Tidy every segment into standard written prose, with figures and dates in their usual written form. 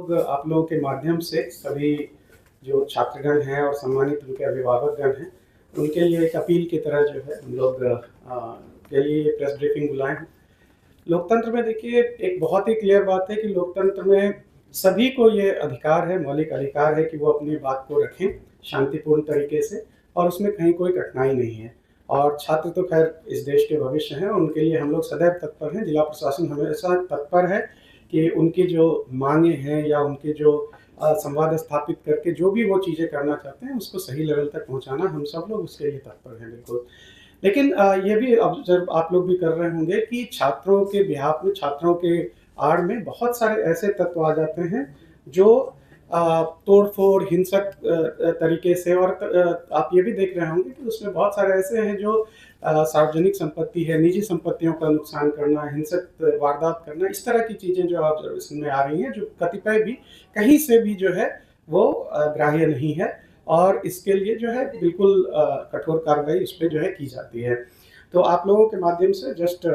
लोग आप लोगों के माध्यम से सभी जो छात्रगण हैं और सम्मानित उनके अभिभावकगण हैं, उनके लिए एक अपील की तरह जो है हम लोग के लिए ये प्रेस ब्रीफिंग बुलाए हैं। लोकतंत्र में देखिए एक बहुत ही क्लियर बात है कि लोकतंत्र में सभी को ये अधिकार है, मौलिक अधिकार है कि वो अपनी बात को रखें शांतिपूर्ण तरीके से और उसमें कहीं कोई कठिनाई नहीं है। और छात्र तो खैर इस देश के भविष्य हैं, उनके लिए हम लोग सदैव तत्पर हैं। जिला प्रशासन हमेशा तत्पर है कि उनकी जो मांगे हैं या उनके जो संवाद स्थापित करके जो भी वो चीज़ें करना चाहते हैं उसको सही लेवल तक पहुंचाना, हम सब लोग उसके लिए तत्पर हैं बिल्कुल। लेकिन ये भी ऑब्जर्व आप लोग भी कर रहे होंगे कि छात्रों के बिहाफ में, छात्रों के आड़ में बहुत सारे ऐसे तत्व आ जाते हैं जो तोड़-फोड़, हिंसक तरीके से, और आप ये भी देख रहे होंगे कि उसमें बहुत सारे ऐसे हैं जो सार्वजनिक संपत्ति है, निजी संपत्तियों का नुकसान करना, हिंसक वारदात करना, इस तरह की चीज़ें जो ऑब्जर्वेशन में आ रही हैं, जो कतिपय भी कहीं से भी जो है वो ग्राह्य नहीं है और इसके लिए जो है बिल्कुल कठोर कार्रवाई इस पे जो है की जाती है। तो आप लोगों के माध्यम से जस्ट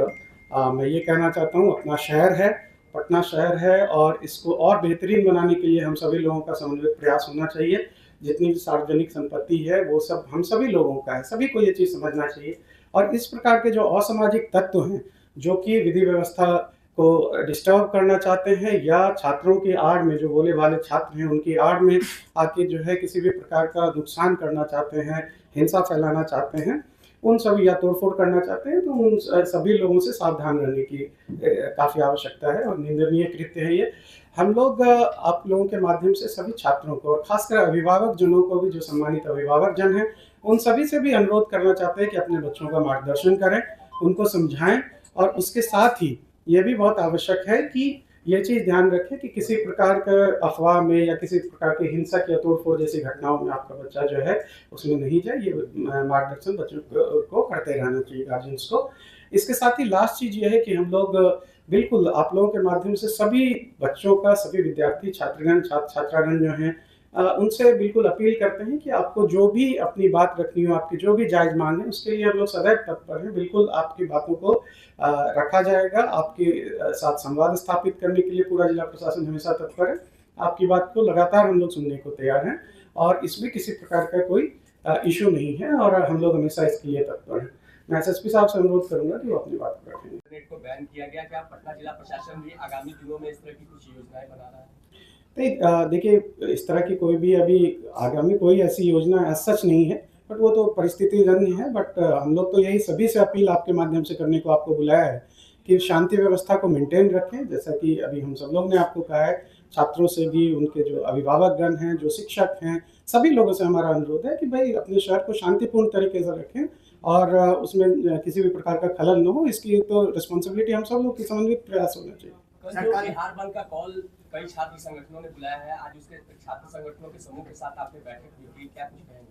मैं ये कहना चाहता हूँ, अपना शहर है, पटना शहर है और इसको और बेहतरीन बनाने के लिए हम सभी लोगों का समन्वित प्रयास होना चाहिए। जितनी भी सार्वजनिक संपत्ति है वो सब हम सभी लोगों का है, सभी को ये चीज़ समझना चाहिए। और इस प्रकार के जो असामाजिक तत्व हैं जो कि विधि व्यवस्था को डिस्टर्ब करना चाहते हैं या छात्रों की आड़ में, जो भोले भाले छात्र हैं उनकी आड़ में आके जो है किसी भी प्रकार का नुकसान करना चाहते हैं, हिंसा फैलाना चाहते हैं, उन सभी या तोड़-फोड़ करना चाहते हैं, तो उन सभी लोगों से सावधान रहने की काफ़ी आवश्यकता है और निंदनीय कृत्य है ये। हम लोग आप लोगों के माध्यम से सभी छात्रों को और खासकर अभिभावक जनों को भी, जो सम्मानित अभिभावक जन हैं, उन सभी से भी अनुरोध करना चाहते हैं कि अपने बच्चों का मार्गदर्शन करें, उनको समझाएं और उसके साथ ही ये भी बहुत आवश्यक है कि ये चीज़ ध्यान रखें कि किसी प्रकार का अफवाह में या किसी प्रकार के हिंसक या तोड़-फोड़ जैसी घटनाओं में आपका बच्चा जो है उसमें नहीं जाए। ये मार्गदर्शन बच्चों को करते रहना चाहिए, गार्जियंस को। इसके साथ ही लास्ट चीज़ ये है कि हम लोग बिल्कुल आप लोगों के माध्यम से सभी बच्चों का, सभी विद्यार्थी, छात्रगण, छात्रागण जो हैं उनसे बिल्कुल अपील करते हैं कि आपको जो भी अपनी बात रखनी हो, आपकी जो भी जायज़ मांग है, उसके लिए हम लोग सदैव तत्पर हैं। बिल्कुल आपकी बातों को रखा जाएगा, आपके साथ संवाद स्थापित करने के लिए पूरा जिला प्रशासन हमेशा तत्पर है। आपकी बात को लगातार हम लोग सुनने को तैयार हैं और इसमें किसी प्रकार का कोई इश्यू नहीं है और हम लोग हमेशा इसके लिए तत्पर हैं। मैं एसएसपी साहब से अनुरोध करूंगा कि वो अपनी बात को रखेंगे। इंटरनेट को बैन किया गया, क्या पटना जिला प्रशासन भी आगामी दिनों में इस तरह की कुछ योजनाएं बना रहा है? नहीं, देखिए इस तरह की कोई भी अभी आगामी कोई ऐसी योजना एज सच नहीं है, बट वो तो परिस्थितिजन्य है। बट हम लोग तो यही सभी से अपील आपके माध्यम से करने को आपको बुलाया है कि शांति व्यवस्था को मेंटेन रखें। जैसा कि अभी हम सब लोग ने आपको कहा है, छात्रों से भी, उनके जो अभिभावकगण हैं, जो शिक्षक हैं, सभी लोगों से हमारा अनुरोध है कि भाई अपने शहर को शांतिपूर्ण तरीके से रखें और उसमें किसी भी प्रकार का खलल न हो। इसकी तो रिस्पॉन्सिबिलिटी हम सब लोग की समन्वित प्रयास होना चाहिए। सरकार बिहार बंद का कॉल कई छात्र संगठनों ने बुलाया है, आज उसके छात्र संगठनों के समूह के साथ आपने बैठक की, क्या कुछ कहेंगे?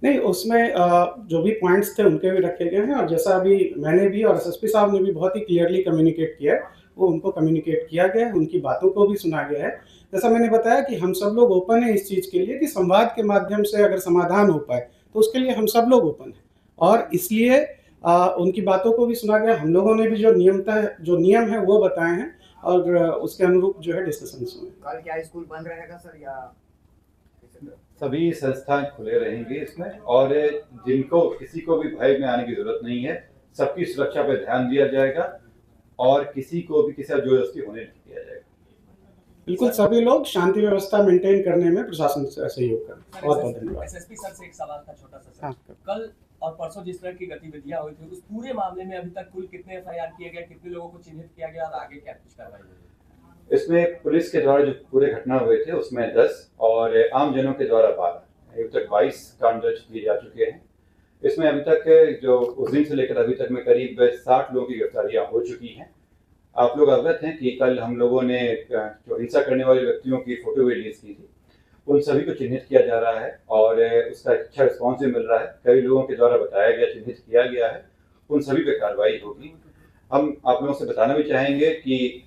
नहीं, उसमें जो भी पॉइंट्स थे उनके भी रखे गए हैं और जैसा अभी मैंने भी और एसएसपी साहब ने भी बहुत ही क्लियरली कम्युनिकेट किया है, वो उनको कम्युनिकेट किया गया है, उनकी बातों को भी सुना गया है। जैसा मैंने बताया कि हम सब लोग ओपन हैं इस चीज़ के लिए कि संवाद के माध्यम से अगर समाधान हो पाए तो उसके लिए हम सब लोग ओपन हैं और इसलिए उनकी बातों को भी सुना गया। हम लोगों ने भी जो नियम है वो बताए हैं और उसके अनुरूप जो है डिस्कशंस हुए। कल क्या स्कूल बंद रहेगा सर या सभी संस्थाएं खुले रहेंगे इसमें और जिनको किसी को भी भय में आने की जरूरत नहीं है, सबकी सुरक्षा पर ध्यान दिया जाएगा और किसी को भी किसी जबरदस्ती होने नहीं दिया जाएगा। बिल्कुल सभी लोग शांति व्यवस्था मेंटेन करने में प्रशासन से सहयोग करें। बहुत बहुत धन्यवाद। एसएसपी सर से एक सवाल था छोटा सा सर। हाँ। कल और परसों जिस तरह की गतिविधियां हुई थी, उस पूरे मामले में अभी तक कुल कितने एफआईआर किए गए, कितने लोगों को चिन्हित किया गया और आगे क्या कुछ कार्रवाई हुई? इसमें पुलिस के द्वारा जो पूरे घटना हुए थे उसमें 10 और आम जनों के द्वारा 12, अभी तक 22 कांड दर्ज किए जा चुके हैं। इसमें अभी तक जो उस दिन से लेकर अभी तक में करीब 60 लोगों की गिरफ्तारियां हो चुकी हैं। आप लोग अवगत हैं कि कल हम लोगों ने जो हिंसा करने वाले व्यक्तियों की फोटो भी रिलीज की थी, उन सभी को चिन्हित किया जा रहा है और उसका अच्छा रिस्पॉन्स भी मिल रहा है। कई लोगों के द्वारा बताया गया, चिन्हित किया गया है, उन सभी पे कार्रवाई होगी। हम आप लोगों से बताना भी चाहेंगे कि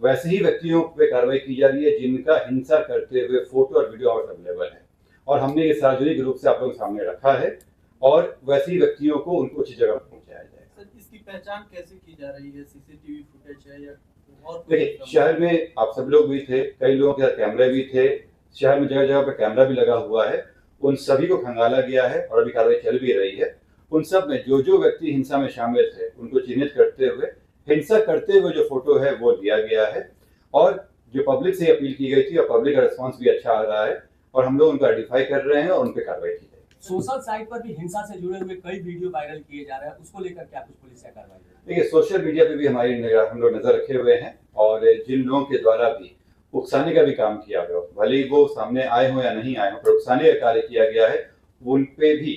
वैसे ही व्यक्तियों पे कार्रवाई की जा रही है जिनका हिंसा करते हुए फोटो और वीडियो अवेलेबल है और हमने ये सार्वजनिक रूप से आप लोगों के सामने रखा है और वैसे ही व्यक्तियों को उनको अच्छी जगह पहुंचाया जाए। सर, इसकी पहचान कैसे की जा रही है? सीसीटीवी फुटेज है या देखिए, शहर में आप सब लोग भी थे, कई लोगों के साथ कैमरे भी थे, शहर में जगह जगह पर कैमरा भी लगा हुआ है। उन सभी को खंगाला गया है और अभी कार्रवाई चल भी रही है। उन सब में जो जो व्यक्ति हिंसा में शामिल थे उनको चिन्हित करते हुए हिंसा करते हुए जो फोटो है वो दिया गया है। और जो पब्लिक से अपील की गई थी और पब्लिक का रिस्पॉन्स भी अच्छा आ रहा है और हम लोग उनको आइडेंटिफाई कर रहे हैं और उन पर कार्रवाई की जाएगी। सोशल साइट पर भी हिंसा से जुड़े हुए कई वीडियो वायरल किए जा रहे हैं, उसको लेकर क्या कुछ पुलिस या कार्रवाई है? देखिए, सोशल मीडिया पे भी हम लोग नजर रखे हुए हैं और जिन लोगों के द्वारा भी उकसाने का भी काम किया गया हो, भले ही वो सामने आए हो या नहीं आए हो, पर उकसाने का कार्य किया गया है, उन पे भी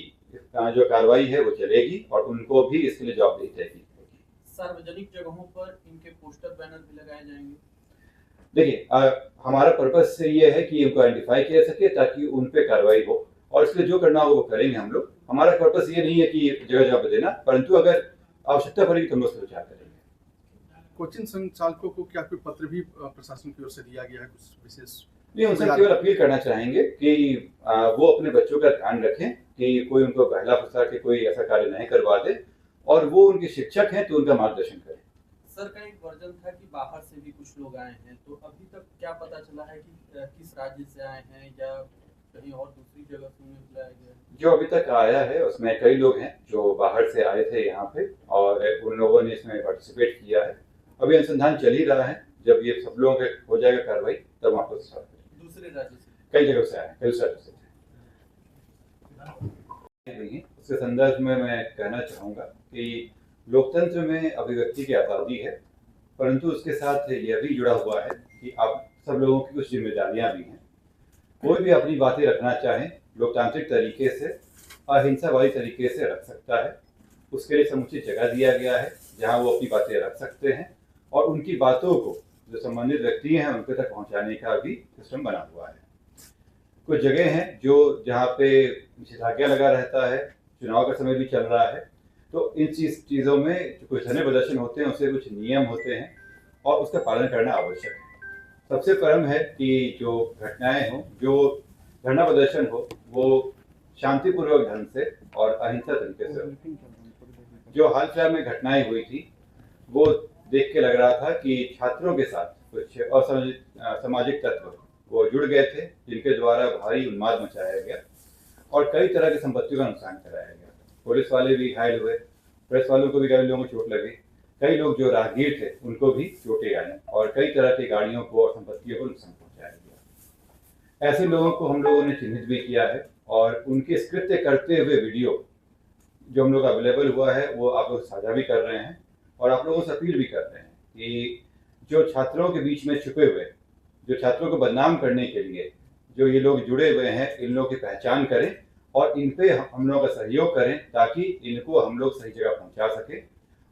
जो कार्रवाई है वो चलेगी और उनको भी इसके लिए जवाबदेही तय की जाएगी। सार्वजनिक जगहों पर इनके पोस्टर बैनर भी लगाए जाएंगे। देखिए, हमारा पर्पस ये है कि इनको आइडेंटिफाई किया सके ताकि उन पे कार्रवाई हो और इसलिए जो करना हो वो करेंगे हम लोग। हमारा पर्पस ये नहीं है कि जगह जगह पे देना, परंतु अगर आवश्यकता पड़ेगी तो हम लोग उससे विचार करेंगे। कोचिंग संचालकों को क्या कोई पत्र भी प्रशासन की ओर से दिया गया है कुछ विशेष? नहीं, उनसे केवल अपील करना चाहेंगे कि वो अपने बच्चों का ध्यान रखें कि कोई उनको बहला फुसला के कोई ऐसा कार्य नहीं करवा दे और वो उनके शिक्षक हैं तो उनका मार्गदर्शन करें। सर का एक वर्जन था कि बाहर से भी कुछ लोग आए हैं, तो अभी तक क्या पता चला है कि किस राज्य से आए हैं या कहीं और दूसरी जगह से उन्हें बुलाया गया? जो अभी तक आया है उसमें कई लोग हैं जो बाहर से आए थे यहाँ पे और उन लोगों ने इसमें पार्टिसिपेट किया है। अभी अनुसंधान चल ही रहा है, जब ये सब लोगों के हो जाएगा कार्रवाई तब हम आपको स्टार्ट करेंगे। दूसरे राज्य से कई जगह से आए, कई राज्यों से उसके संदर्भ में मैं कहना चाहूँगा कि लोकतंत्र में अभिव्यक्ति की आज़ादी है, परंतु उसके साथ यह भी जुड़ा हुआ है कि आप सब लोगों की कुछ जिम्मेदारियां भी हैं। कोई भी अपनी बातें रखना चाहे लोकतांत्रिक तरीके से, अहिंसावादी तरीके से रख सकता है। उसके लिए समुचित जगह दिया गया है जहां वो अपनी बातें रख सकते हैं और उनकी बातों को जो संबंधित व्यक्ति हैं उनके तक पहुंचाने का भी सिस्टम बना हुआ है। कुछ जगह हैं जहाँ पे निषेधाज्ञा लगा रहता है, चुनाव का समय भी चल रहा है, तो इन चीज़ों में जो कुछ धरने प्रदर्शन होते हैं उससे कुछ नियम होते हैं और उसका पालन करना आवश्यक है। सबसे परम है कि जो घटनाएं हों, जो धरना प्रदर्शन हो, वो शांतिपूर्वक ढंग से और अहिंसा तरीके से हो। जो हाल फिलहाल में घटनाएं हुई थी वो देख के लग रहा था कि छात्रों के साथ कुछ असामाजिक तत्व वो जुड़ गए थे जिनके द्वारा भारी उन्माद मचाया गया और कई तरह की संपत्तियों का नुकसान कराया गया। पुलिस वाले भी घायल हुए, प्रेस वालों को भी कई लोगों को चोट लगी, कई लोग जो राहगीर थे उनको भी चोटें आई और कई तरह की गाड़ियों को और संपत्तियों को नुकसान पहुंचाया गया। ऐसे लोगों को हम लोगों ने चिन्हित भी किया है और उनके कृत्य करते हुए वीडियो जो हम लोग अवेलेबल हुआ है वो आप लोग साझा भी कर रहे हैं और आप लोगों से अपील भी कर रहे हैं कि जो छात्रों के बीच में छुपे हुए, जो छात्रों को बदनाम करने के लिए जो ये लोग जुड़े हुए हैं, इन लोगों की पहचान करें और इन पे हम लोगों का सहयोग करें ताकि इनको हम लोग सही जगह पहुंचा सकें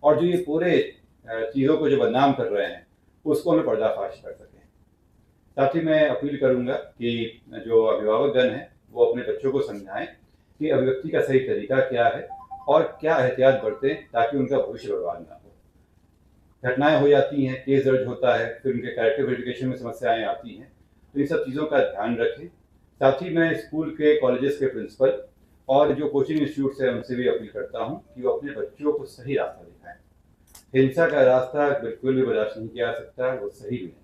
और जो ये पूरे चीज़ों को जो बदनाम कर रहे हैं उसको हमें पर्दाफाश कर सकें। साथ ही मैं अपील करूंगा कि जो अभिभावकगण हैं वो अपने बच्चों को समझाएं कि अभिव्यक्ति का सही तरीका क्या है और क्या एहतियात बरतें ताकि उनका भविष्य बर्बाद ना हो। घटनाएं हो जाती हैं, केस दर्ज होता है, फिर उनके कैरेक्टर वेरिफिकेशन में समस्याएं आती हैं, तो इन सब चीज़ों का ध्यान रखें। साथ ही मैं स्कूल के, कॉलेजेस के प्रिंसिपल और जो कोचिंग इंस्टीट्यूट्स हैं उनसे भी अपील करता हूं कि वो अपने बच्चों को सही रास्ता दिखाएं। हिंसा का रास्ता बिल्कुल भी बर्दाश्त नहीं किया जा सकता, वो सही भी नहीं है।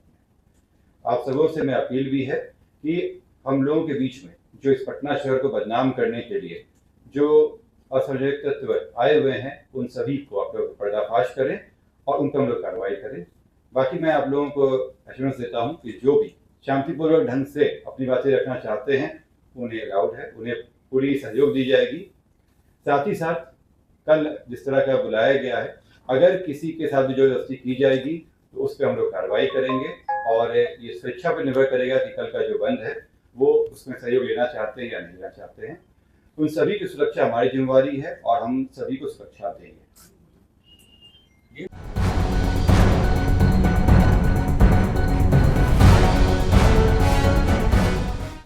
आप सबों से मैं अपील भी है कि हम लोगों के बीच में जो इस पटना शहर को बदनाम करने के लिए जो असामाजिक तत्व आए हुए हैं उन सभी को आप लोग पर्दाफाश करें और उन पर हम लोग कार्रवाई करें। बाकी मैं आप लोगों को एश्योरेंस देता हूँ कि जो भी शांतिपूर्वक ढंग से अपनी बातें रखना चाहते हैं उन्हें अलाउड है, उन्हें पूरी सहयोग दी जाएगी। साथ ही साथ कल जिस तरह का बुलाया गया है, अगर किसी के साथ भी जबरदस्ती की जाएगी तो उस पर हम लोग कार्रवाई करेंगे और ये स्वेच्छा पर निर्भर करेगा कि कल का जो बंद है वो उसमें सहयोग लेना चाहते हैं या नहीं लेना चाहते हैं। उन सभी की सुरक्षा हमारी जिम्मेवारी है और हम सभी को सुरक्षा देंगे।